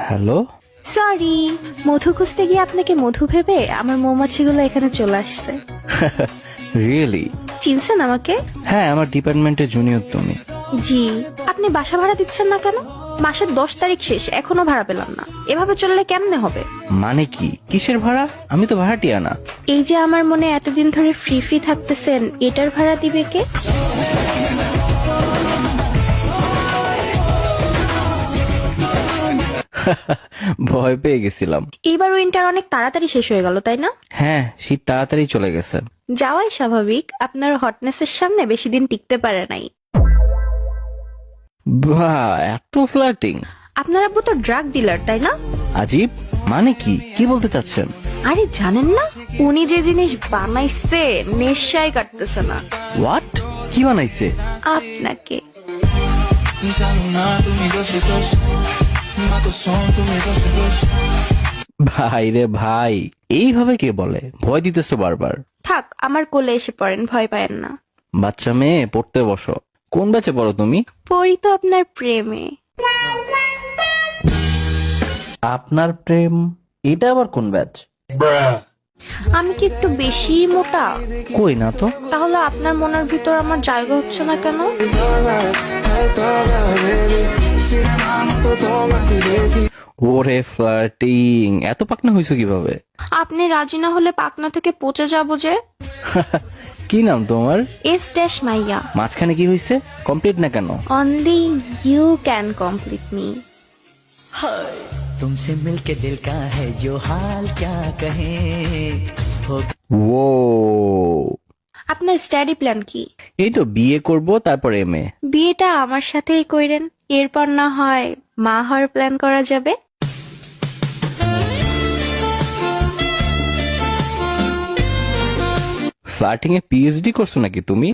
Hello. Sorry, মধু খুঁজতে গিয়ে আপনাকে মধু ভেবে আমার মৌমাছিগুলো এখানে চলে আসছে। রিয়েলি? চিনছেন আমাকে? হ্যাঁ, আমার ডিপার্টমেন্টের জুনিয়র তুমি। জি। আপনি বাসা ভাড়া দিচ্ছেন না কেন? মাসের 10 তারিখ শেষ, এখনো ভাড়া পেলাম না। এভাবে চললে কেমনে হবে? মানে কি? কিসের ভাড়া? আমি তো ভাড়াটিয়া না। এই যে আমার মনে এতদিন ধরে ফ্রি ফ্রি থাকতেছেন, এটার ভাড়া দিবে কে? ভয় পেয়ে গেছিলাম। এইবার উইন্টার অনেক তাড়াতাড়ি শেষ হয়ে গেল, তাই না? হ্যাঁ, শীত তাড়াতাড়ি চলে গেছে। যাওয়াই স্বাভাবিক, আপনার হটনেসের সামনে বেশি দিন টিকতে পারে নাই। বাহ, এত ফ্লার্টিং। আপনার আব্বু তো ড্রাগ ডিলার, তাই না? আজীব, মানে কি? কি বলতে চাচ্ছেন? আরে জানেন না, উনি যে জিনিস বানাইছে নেশায় কাটতেছে না। হোয়াট? কি বানাইছে? আপনাকে। ভাই রে ভাই, এইভাবে কে বলে? ভয় দিতেছো বারবার। থাক, আমার কোলে এসে পড়েন, ভয় পায়েন না। বাচ্চা মেয়ে, পড়তে বসো। কোন ব্যাচে পড়ো তুমি? পড়ি তো আপনার প্রেমে। আপনার প্রেম? এটা আবার কোন ব্যাচ? আমি কি একটু বেশি মোটা? কই না তো। তাহলে আপনার মনের ভিতর আমার জায়গা হচ্ছে না কেন? ওরে ফ্লার্টিং, এত পাকনা হইছো কিভাবে? আপনি রাজি না হলে পাকনা থেকে পচে যাবো যে। কি নাম তোমার? এস ড্যাশ মাইয়া। মাঝখানে কি হইছে? কমপ্লিট না কেন? Only you can complete me. तुमसे मिलके दिल का है जो हाल क्या कहे हो। ও, আপনার স্টাডি প্ল্যান কি? এই তো বিয়ে করব, তারপর এমএ। বিয়েটা আমার সাথেই কইরেন, এরপর না হয় মা হওয়ার প্ল্যান করা যাবে। ফ্লার্টিং এ পিএইচডি করছো নাকি তুমি?